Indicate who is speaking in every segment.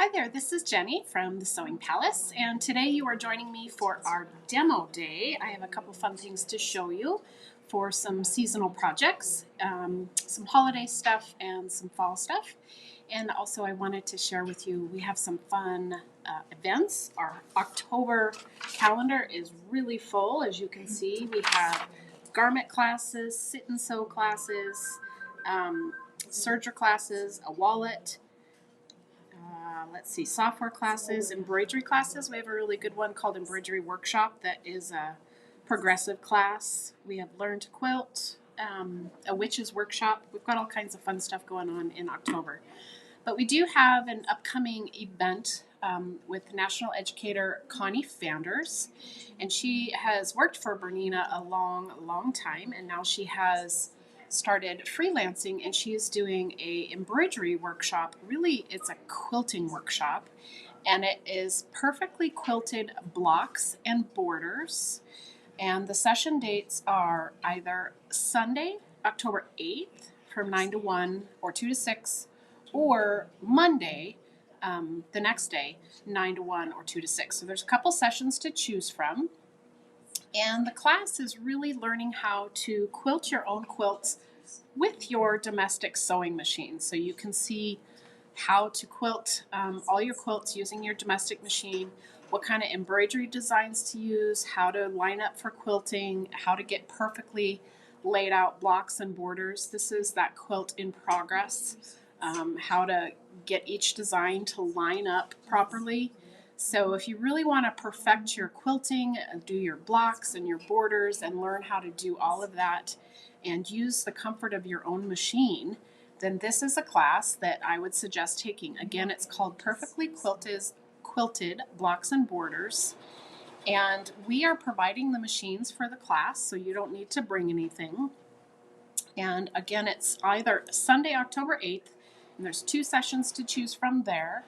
Speaker 1: Hi there, this is Jenny from the Sewing Palace, and today you are joining me for our demo day. I have a couple fun things to show you for some seasonal projects, some holiday stuff and some fall stuff. And also I wanted to share with you, we have some fun events. Our October calendar is really full. As you can see, we have garment classes, sit and sew classes, serger classes, a wallet, let's see, software classes, embroidery classes. We have a really good one called Embroidery Workshop that is a progressive class. We have Learn to Quilt, a witch's workshop. We've got all kinds of fun stuff going on in October. But we do have an upcoming event with national educator Connie Fanders, and she has worked for Bernina a long time, and now she has started freelancing, and she is doing a embroidery workshop. Really, it's a quilting workshop, and it is perfectly quilted blocks and borders. And the session dates are either Sunday, October 8th from 9 to 1 or 2 to 6, or Monday, the next day, 9 to 1 or 2 to 6. So there's a couple sessions to choose from. And the class is really learning how to quilt your own quilts with your domestic sewing machine. So you can see how to quilt all your quilts using your domestic machine, what kind of embroidery designs to use, how to line up for quilting, how to get perfectly laid out blocks and borders. This is that quilt in progress, how to get each design to line up properly. So if you really want to perfect your quilting, do your blocks and your borders and learn how to do all of that and use the comfort of your own machine, then this is a class that I would suggest taking. Again, it's called Perfectly Quilted Blocks and Borders. And we are providing the machines for the class, so you don't need to bring anything. And again, it's either Sunday, October 8th, and there's 2 sessions to choose from there,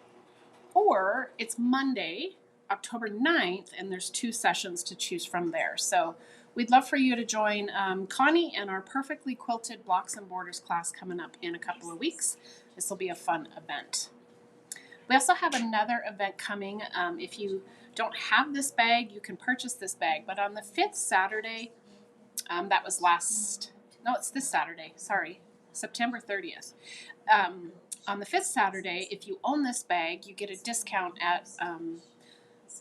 Speaker 1: or it's Monday, October 9th, and there's 2 sessions to choose from there. So we'd love for you to join Connie and our Perfectly Quilted Blocks and Borders class coming up in a couple of weeks. This will be a fun event. We also have another event coming. If you don't have this bag, you can purchase this bag. But on the 5th Saturday, that was it's this Saturday, sorry, September 30th. On the 5th Saturday, if you own this bag, you get a discount at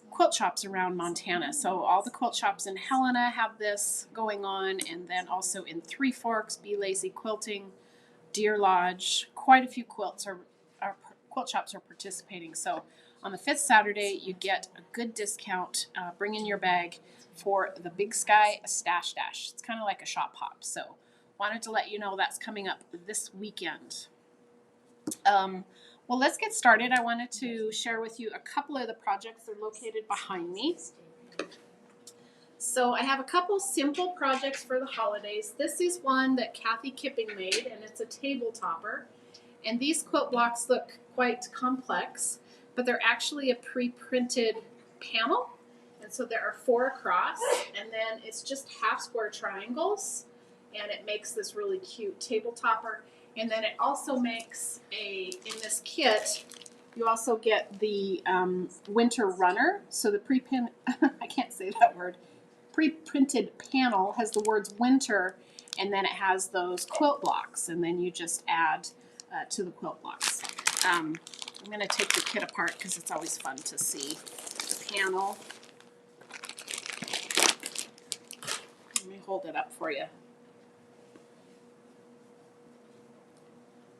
Speaker 1: quilt shops around Montana. So all the quilt shops in Helena have this going on, and then also in Three Forks, Be Lazy Quilting, Deer Lodge, quite a few quilt shops are participating. So on the 5th Saturday, you get a good discount. Bring in your bag for the Big Sky Stash Dash. It's kind of like a shop hop. So wanted to let you know that's coming up this weekend. Well, let's get started. I wanted to share with you a couple of the projects that are located behind me. So I have a couple simple projects for the holidays. This is one that Kathy Kipping made, and it's a table topper. And these quilt blocks look quite complex, but they're actually a pre-printed panel. And so there are 4 across, and then it's just half square triangles, and it makes this really cute table topper. And then it also makes in this kit, you also get the winter runner. So the I can't say that word, pre-printed panel has the words winter, and then it has those quilt blocks, and then you just add to the quilt blocks. I'm going to take the kit apart because it's always fun to see the panel. Let me hold it up for you.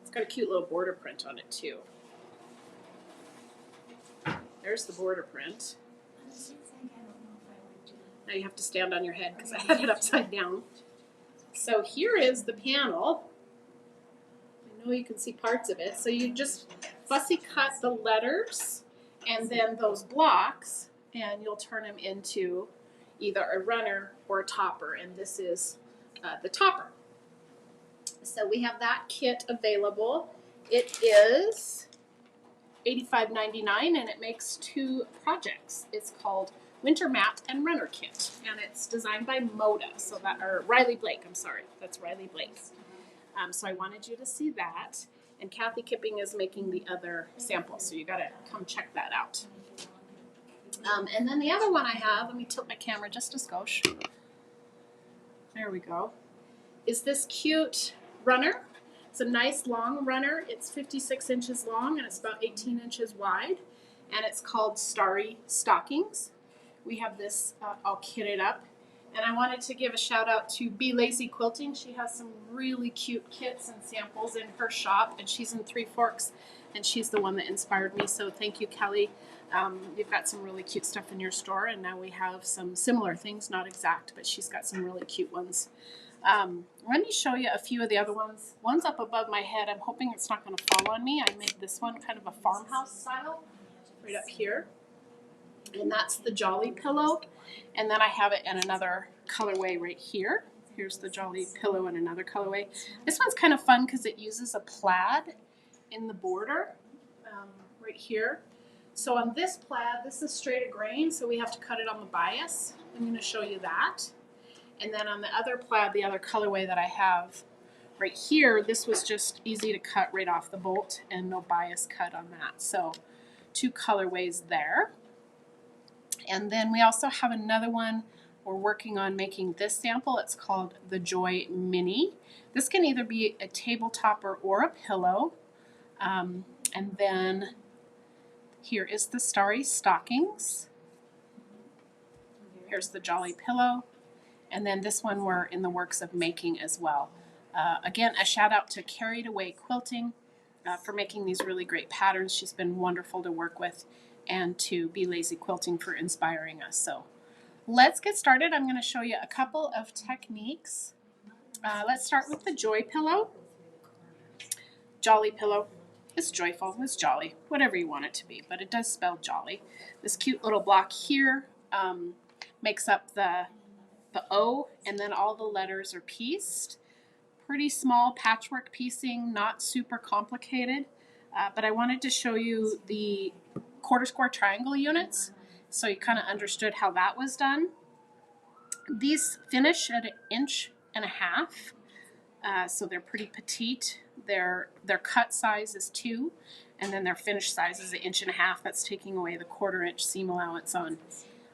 Speaker 1: It's got a cute little border print on it too. There's the border print. Now you have to stand on your head because I had it upside down. So here is the panel. I know you can see parts of it. So you just fussy cut the letters and then those blocks, and you'll turn them into either a runner or a topper. And this is the topper. So we have that kit available. It is $85.99, and it makes 2 projects. It's called Winter Mat and Runner Kit, and it's designed by Riley Blake. I'm sorry, that's Riley Blake. So I wanted you to see that. And Kathy Kipping is making the other sample, so you gotta come check that out. And then the other one I have, let me tilt my camera just a skosh. There we go. Is this cute runner. It's a nice long runner. It's 56 inches long and it's about 18 inches wide. And it's called Starry Stockings. We have this all kitted up. And I wanted to give a shout out to Be Lazy Quilting. She has some really cute kits and samples in her shop, and she's in Three Forks, and she's the one that inspired me. So thank you, Kelly. You've got some really cute stuff in your store, and now we have some similar things, not exact, but she's got some really cute ones. Let me show you a few of the other ones. One's up above my head. I'm hoping it's not going to fall on me. I made this one kind of a farmhouse style right up here. And that's the Jolly Pillow. And then I have it in another colorway right here. Here's the Jolly Pillow in another colorway. This one's kind of fun because it uses a plaid in the border right here. So on this plaid, this is straight a grain, so we have to cut it on the bias. I'm going to show you that. And then on the other plaid, the other colorway that I have right here, this was just easy to cut right off the bolt and no bias cut on that. So two colorways there. And then we also have another one. We're working on making this sample. It's called the Joy Mini. This can either be a table topper or a pillow. And then here is the Starry Stockings. Here's the Jolly Pillow. And then this one we're in the works of making as well. Again, a shout out to Carried Away Quilting for making these really great patterns. She's been wonderful to work with, and to Be Lazy Quilting for inspiring us. So let's get started. I'm going to show you a couple of techniques. Let's start with the Joy Pillow. Jolly Pillow. It's joyful, it's jolly, whatever you want it to be, but it does spell jolly. This cute little block here makes up the O, and then all the letters are pieced. Pretty small patchwork piecing, not super complicated, but I wanted to show you the quarter square triangle units so you kind of understood how that was done. These finish at 1.5 inches, so they're pretty petite. Their cut size is 2, and then their finished size is 1.5 inches. That's taking away the 1/4 inch seam allowance on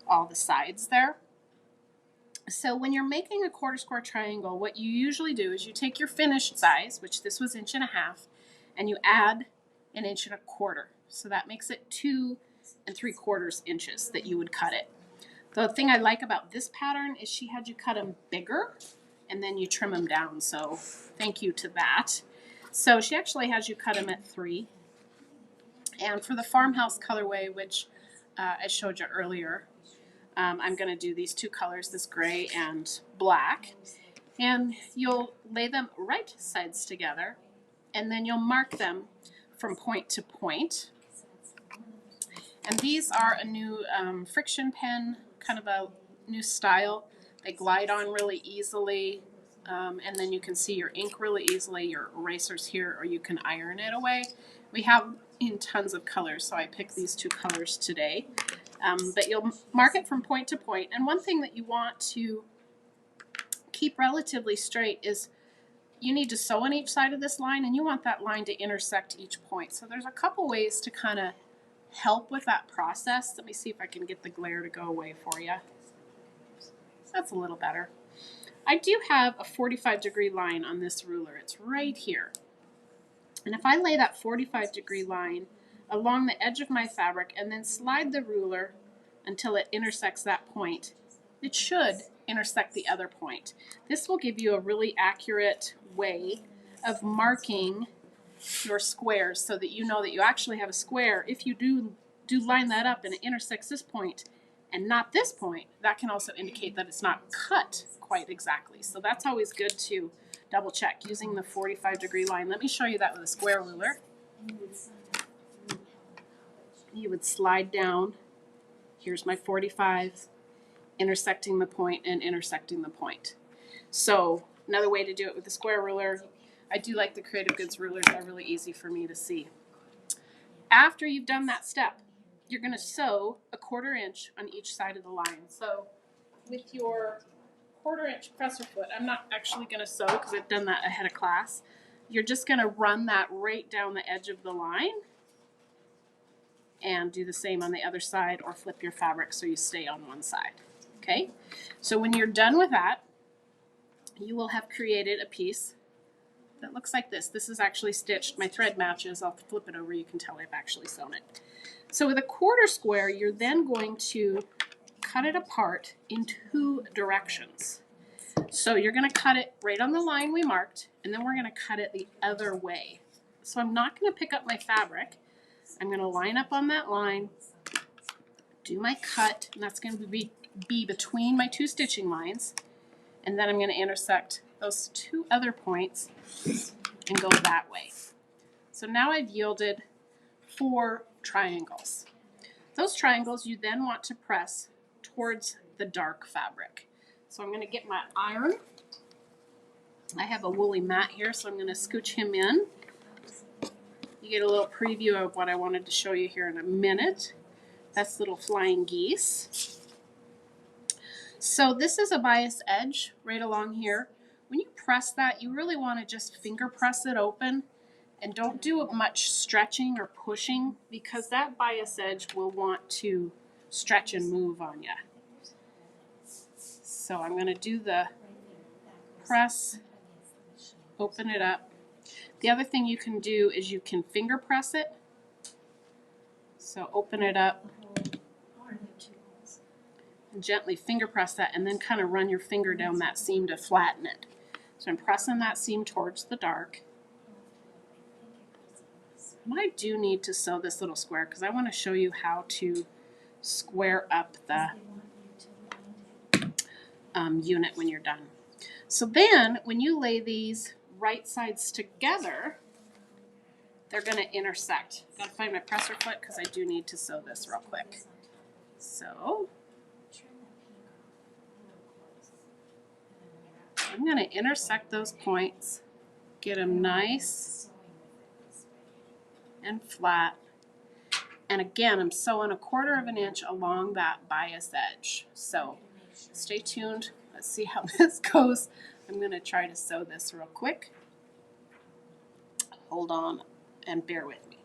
Speaker 1: all the sides there. So when you're making a quarter square triangle, what you usually do is you take your finished size, which this was 1.5 inches, and you add 1.25 inches. So that makes it 2 3/4 inches that you would cut it. The thing I like about this pattern is she had you cut them bigger and then you trim them down. So thank you to that. So she actually has you cut them at 3. And for the farmhouse colorway, which I showed you earlier, I'm going to do these two colors, this gray and black. And you'll lay them right sides together, and then you'll mark them from point to point. And these are a new friction pen, kind of a new style. They glide on really easily, and then you can see your ink really easily, your erasers here, or you can iron it away. We have in tons of colors, so I picked these two colors today. But you'll mark it from point to point. And one thing that you want to keep relatively straight is you need to sew on each side of this line, and you want that line to intersect each point. So there's a couple ways to kind of help with that process. Let me see if I can get the glare to go away for you. That's a little better. I do have a 45-degree line on this ruler. It's right here. And if I lay that 45-degree line along the edge of my fabric and then slide the ruler until it intersects that point, it should intersect the other point. This will give you a really accurate way of marking your squares so that you know that you actually have a square. If you do line that up and it intersects this point and not this point, that can also indicate that it's not cut quite exactly. So that's always good to double check using the 45-degree line. Let me show you that with a square ruler. You would slide down. Here's my 45, intersecting the point and intersecting the point. So another way to do it with the square ruler, I do like the Creative Goods rulers. They're really easy for me to see. After you've done that step, you're going to sew a 1/4 inch on each side of the line. So with your 1/4 inch presser foot, I'm not actually going to sew because I've done that ahead of class. you're just going to run that right down the edge of the line and do the same on the other side, or flip your fabric so you stay on one side. Okay, so when you're done with that, you will have created a piece that looks like this. This is actually stitched. My thread matches. I'll flip it over. You can tell I've actually sewn it. So with a quarter square, you're then going to cut it apart in 2 directions. So you're going to cut it right on the line we marked, and then we're going to cut it the other way. So I'm not going to pick up my fabric. I'm going to line up on that line, do my cut, and that's going to be between my 2 stitching lines. And then I'm going to intersect those 2 other points and go that way. So now I've yielded 4 triangles. Those triangles you then want to press towards the dark fabric. So I'm going to get my iron. I have a woolly mat here, so I'm going to scooch him in. You get a little preview of what I wanted to show you here in a minute. That's little flying geese. So this is a bias edge right along here. When you press that, you really want to just finger press it open, and don't do much stretching or pushing, because that bias edge will want to stretch and move on you. So I'm going to do the press, open it up. The other thing you can do is you can finger press it. So open it up and gently finger press that, and then kind of run your finger down that seam to flatten it. So I'm pressing that seam towards the dark. And I do need to sew this little square because I want to show you how to square up the unit when you're done. So then when you lay these right sides together, they're going to intersect. Got to find my presser foot because I do need to sew this real quick. So I'm going to intersect those points, get them nice and flat. And again, I'm sewing 1/4 inch along that bias edge. So stay tuned. Let's see how this goes. I'm going to try to sew this real quick. Hold on and bear with me.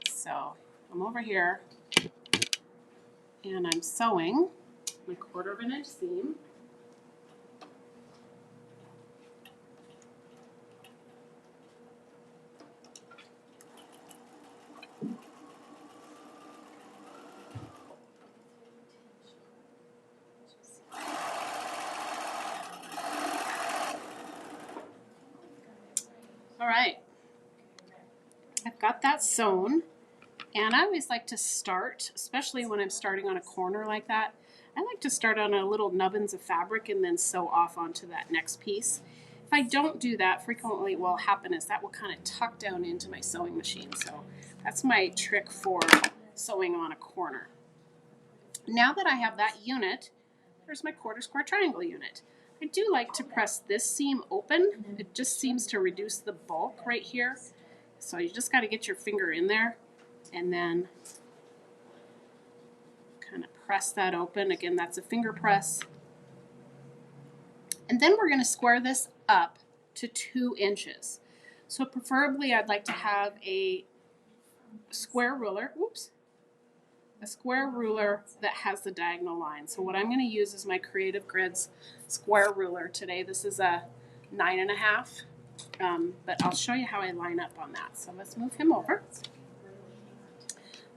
Speaker 1: So I'm over here and I'm sewing my 1/4 inch seam. All right, I've got that sewn, and I always like to start, especially when I'm starting on a corner like that, I like to start on a little nubbins of fabric and then sew off onto that next piece. If I don't do that, frequently what will happen is that will kind of tuck down into my sewing machine. So that's my trick for sewing on a corner. Now that I have that unit, there's my 1/4 square triangle unit. I do like to press this seam open. It just seems to reduce the bulk right here. So you just got to get your finger in there and then kind of press that open. Again, that's a finger press. And then we're going to square this up to 2 inches. So preferably I'd like to have a square ruler, a square ruler that has the diagonal line. So what I'm going to use is my Creative Grids square ruler today. This is a 9.5, but I'll show you how I line up on that. So let's move him over.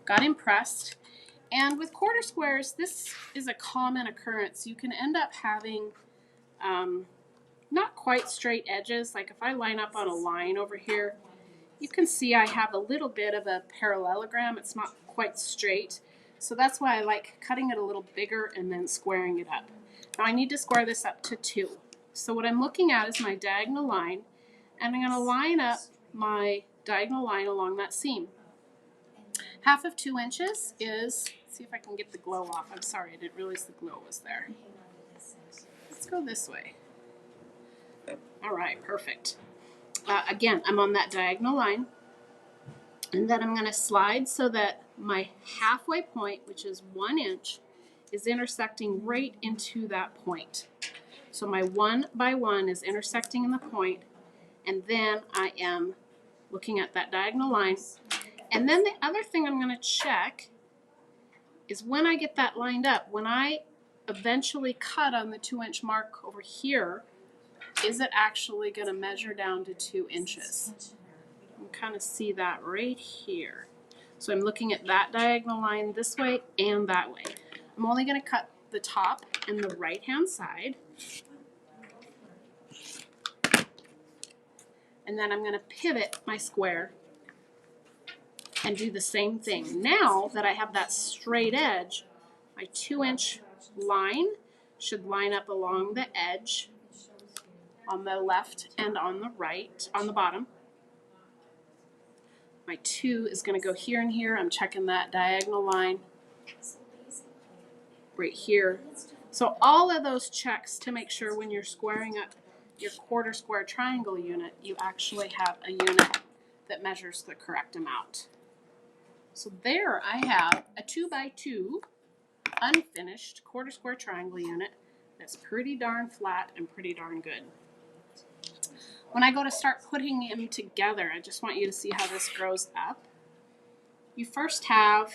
Speaker 1: Got him pressed. And with 1/4 squares, this is a common occurrence. You can end up having not quite straight edges. Like if I line up on a line over here, you can see I have a little bit of a parallelogram. It's not quite straight. So that's why I like cutting it a little bigger and then squaring it up. Now I need to square this up to 2. So what I'm looking at is my diagonal line, and I'm going to line up my diagonal line along that seam. 1/2 of 2 inches is, let's see if I can get the glow off. I'm sorry, I didn't realize the glow was there. Let's go this way. All right, perfect. Again, I'm on that diagonal line, and then I'm going to slide so that my halfway point, which is 1 inch, is intersecting right into that point. So my 1 by 1 is intersecting in the point, and then I am looking at that diagonal line. And then the other thing I'm going to check is when I get that lined up, when I eventually cut on the 2-inch mark over here, is it actually going to measure down to 2 inches? You can kind of see that right here. So I'm looking at that diagonal line this way and that way. I'm only going to cut the top and the right-hand side. And then I'm going to pivot my square and do the same thing. Now that I have that straight edge, my 2-inch line should line up along the edge on the left and on the right, on the bottom. My 2 is going to go here and here. I'm checking that diagonal line right here. So all of those checks to make sure when you're squaring up your quarter square triangle unit, you actually have a unit that measures the correct amount. So there I have a 2 by 2 unfinished quarter square triangle unit that's pretty darn flat and pretty darn good. When I go to start putting them together, I just want you to see how this grows up. You first have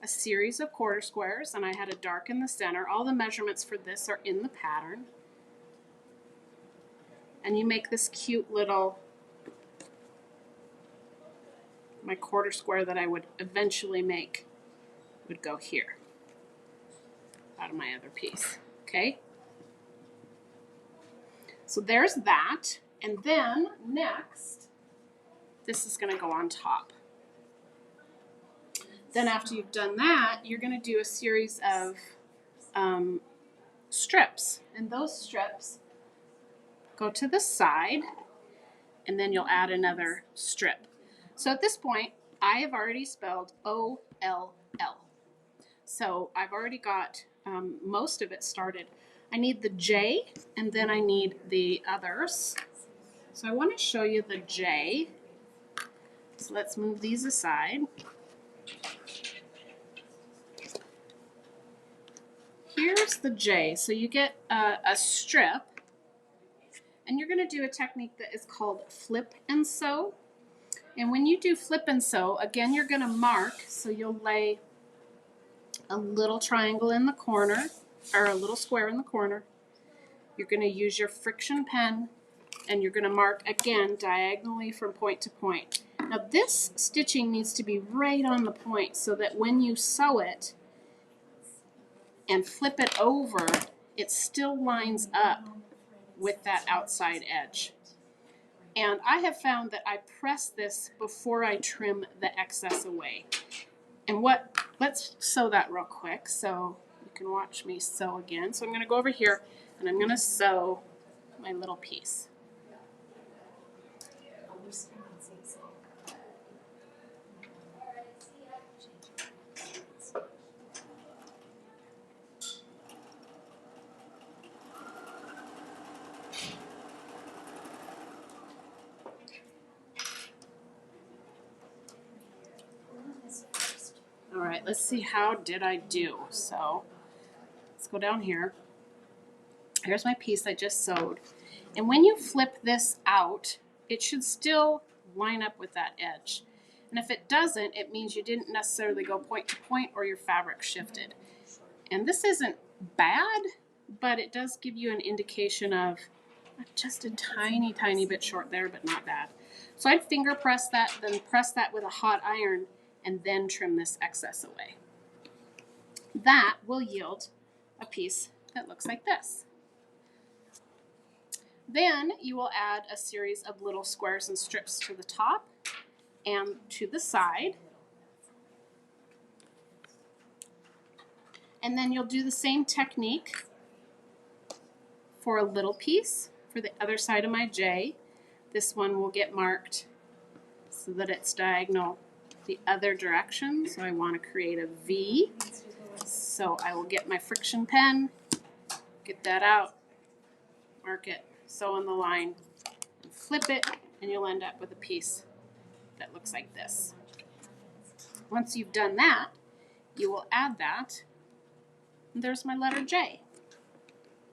Speaker 1: a series of quarter squares, and I had a dark in the center. All the measurements for this are in the pattern. And you make this cute little, my quarter square that I would eventually make would go here out of my other piece, okay? So there's that, and then next, this is gonna go on top. Then after you've done that, you're gonna do a series of strips, and those strips go to the side, and then you'll add another strip. So at this point, I have already spelled O-L-L. So I've already got most of it started. I need the J, and then I need the others. So I want to show you the J. So let's move these aside. Here's the J. So you get a strip, and you're going to do a technique that is called flip and sew. And when you do flip and sew, again, you're going to mark. So you'll lay a little triangle in the corner, or a little square in the corner. You're going to use your friction pen, and you're going to mark again diagonally from point to point. Now this stitching needs to be right on the point so that when you sew it and flip it over, it still lines up with that outside edge. And I have found that I press this before I trim the excess away. And let's sew that real quick so you can watch me sew again. So I'm going to go over here and I'm going to sew my little piece. All right, let's see, how did I do? So let's go down here. Here's my piece I just sewed. And when you flip this out, it should still line up with that edge. And if it doesn't, it means you didn't necessarily go point to point or your fabric shifted. And this isn't bad, but it does give you an indication of just a tiny, tiny bit short there, but not bad. So I'd finger press that, then press that with a hot iron, and then trim this excess away. That will yield a piece that looks like this. Then you will add a series of little squares and strips to the top and to the side. And then you'll do the same technique for a little piece for the other side of my J. This one will get marked so that it's diagonal the other direction. So I want to create a V. So I will get my friction pen, get that out, mark it, sew on the line, flip it, and you'll end up with a piece that looks like this. Once you've done that, you will add that. And there's my letter J.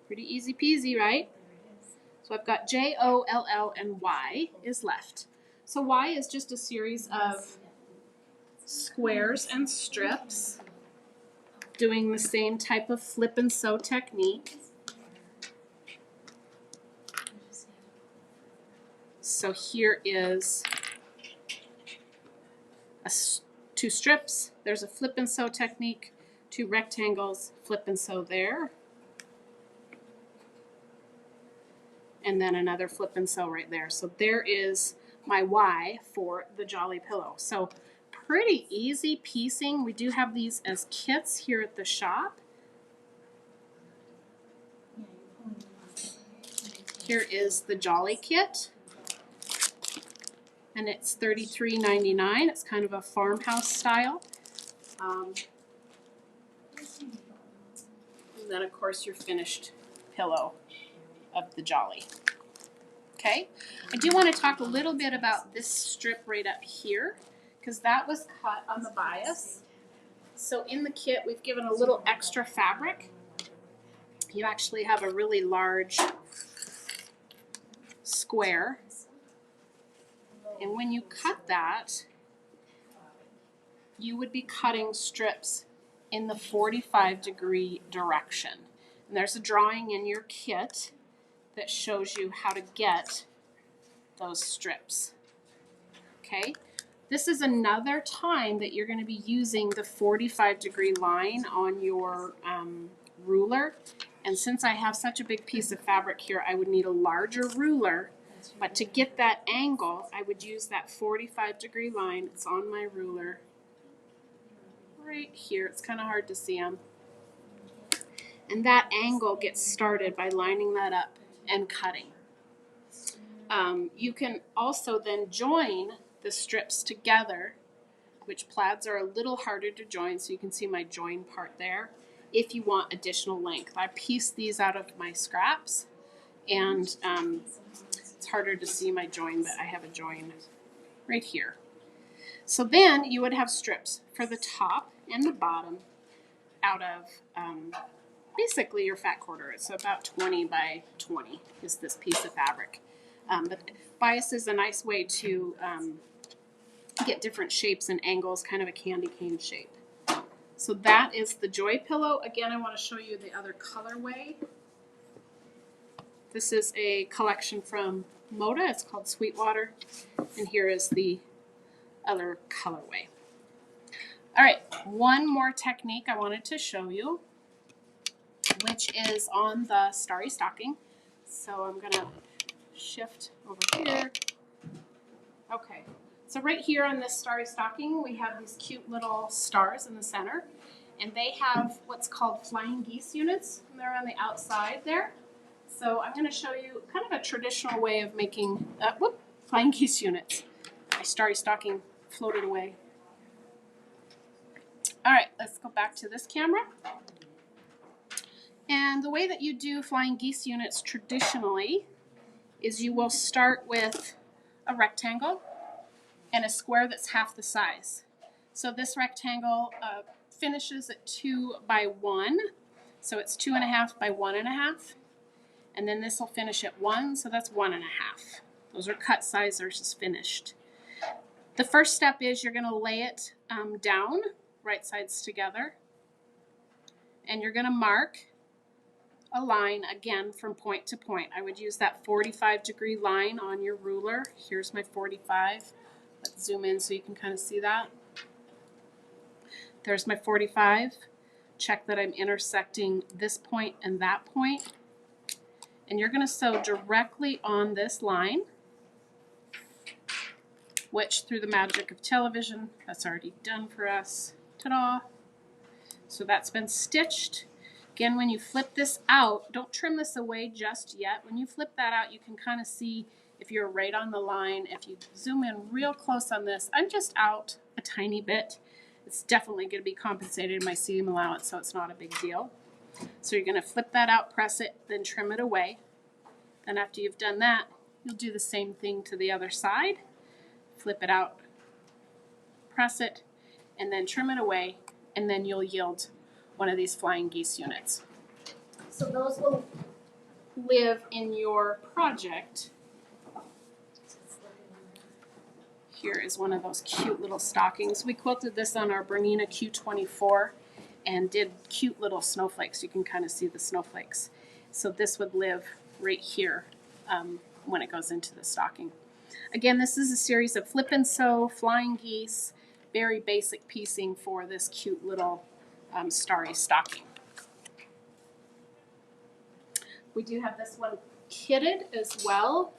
Speaker 1: Pretty easy peasy, right? So I've got J, O, L, L, and Y is left. So Y is just a series of squares and strips doing the same type of flip and sew technique. So here is two strips. There's a flip and sew technique, two rectangles, flip and sew there. And then another flip and sew right there. So there is my Y for the Jolly Pillow. So pretty easy piecing. We do have these as kits here at the shop. Here is the Jolly kit. And it's $33.99. It's kind of a farmhouse style. And then of course your finished pillow of the Jolly. Okay, I do want to talk a little bit about this strip right up here because that was cut on the bias. So in the kit we've given a little extra fabric. You actually have a really large square, and when you cut that, you would be cutting strips in the 45-degree direction. And there's a drawing in your kit that shows you how to get those strips. Okay, this is another time that you're going to be using the 45-degree line on your ruler. And since I have such a big piece of fabric here, I would need a larger ruler. But to get that angle, I would use that 45-degree line. It's on my ruler right here. It's kind of hard to see them. And that angle gets started by lining that up and cutting. You can also then join the strips together, which plaids are a little harder to join, so you can see my join part there, if you want additional length. I pieced these out of my scraps, and it's harder to see my join, but I have a join right here. So then you would have strips for the top and the bottom out of basically your fat quarter. It's about 20 by 20 is this piece of fabric. But bias is a nice way to get different shapes and angles, kind of a candy cane shape. So that is the Joy Pillow. Again, I want to show you the other colorway. This is a collection from Moda. It's called Sweetwater. And here is the other colorway. All right, one more technique I wanted to show you, which is on the Starry Stocking. So I'm going to shift over here. Okay, so right here on this Starry Stocking, we have these cute little stars in the center, and they have what's called flying geese units, and they're on the outside there. So I'm going to show you kind of a traditional way of making flying geese units. My Starry Stocking floated away. All right, let's go back to this camera. And the way that you do flying geese units traditionally is you will start with a rectangle and a square that's half the size. So this rectangle finishes at 2 by 1, so it's 2.5 by 1.5. And then this will finish at 1, so that's 1.5. Those are cut size versus finished. The first step is you're going to lay it down, right sides together, and you're going to mark a line again from point to point. I would use that 45-degree line on your ruler. Here's my 45. Let's zoom in so you can kind of see that. There's my 45. Check that I'm intersecting this point and that point. And you're going to sew directly on this line, which through the magic of television, that's already done for us. Ta-da! So that's been stitched. Again, when you flip this out, don't trim this away just yet. When you flip that out, you can kind of see if you're right on the line. If you zoom in real close on this, I'm just out a tiny bit. It's definitely going to be compensated in my seam allowance, so it's not a big deal. So you're going to flip that out, press it, then trim it away. Then after you've done that, you'll do the same thing to the other side. Flip it out, press it, and then trim it away, and then you'll yield one of these flying geese units. So those will live in your project. Here is one of those cute little stockings. We quilted this on our Bernina Q24 and did cute little snowflakes. You can kind of see the snowflakes. So this would live right here when it goes into the stocking. Again, this is a series of flip and sew, flying geese, very basic piecing for this cute little starry stocking. We do have this one kitted as well.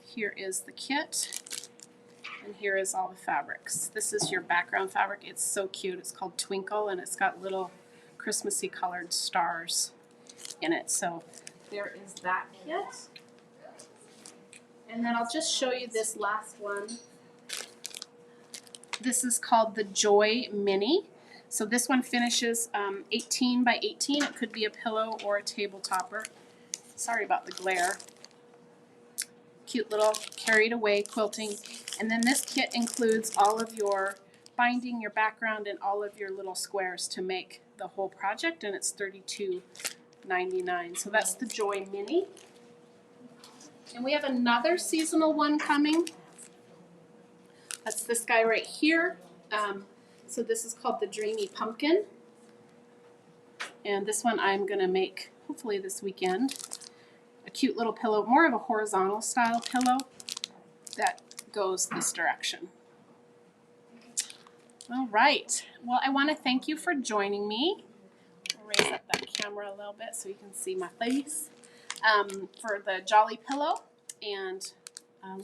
Speaker 1: Here is the kit. And here is all the fabrics. This is your background fabric. It's so cute. It's called Twinkle, and it's got little Christmassy colored stars in it. So there is that kit. And then I'll just show you this last one. This is called the Joy Mini. So this one finishes 18 by 18. It could be a pillow or a table topper. Sorry about the glare. Cute little carried away quilting. And then this kit includes all of your binding, your background, and all of your little squares to make the whole project, and it's $32.99. So that's the Joy Mini. And we have another seasonal one coming. That's this guy right here. So this is called the Dreamy Pumpkin. And this one I'm going to make hopefully this weekend. A cute little pillow, more of a horizontal style pillow that goes this direction. All right. Well, I want to thank you for joining me. I'll raise up that camera a little bit so you can see my face. For the Jolly Pillow and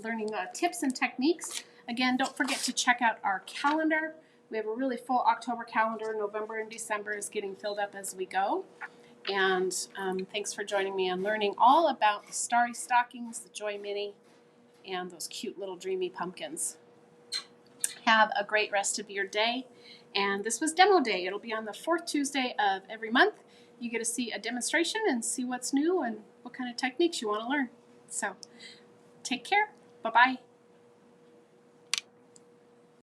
Speaker 1: learning tips and techniques. Again, don't forget to check out our calendar. We have a really full October calendar. November and December is getting filled up as we go. And thanks for joining me on learning all about the starry stockings, the Joy Mini, and those cute little dreamy pumpkins. Have a great rest of your day. And this was Demo Day. It'll be on the 4th Tuesday of every month. You get to see a demonstration and see what's new and what kind of techniques you want to learn. So take care. Bye-bye.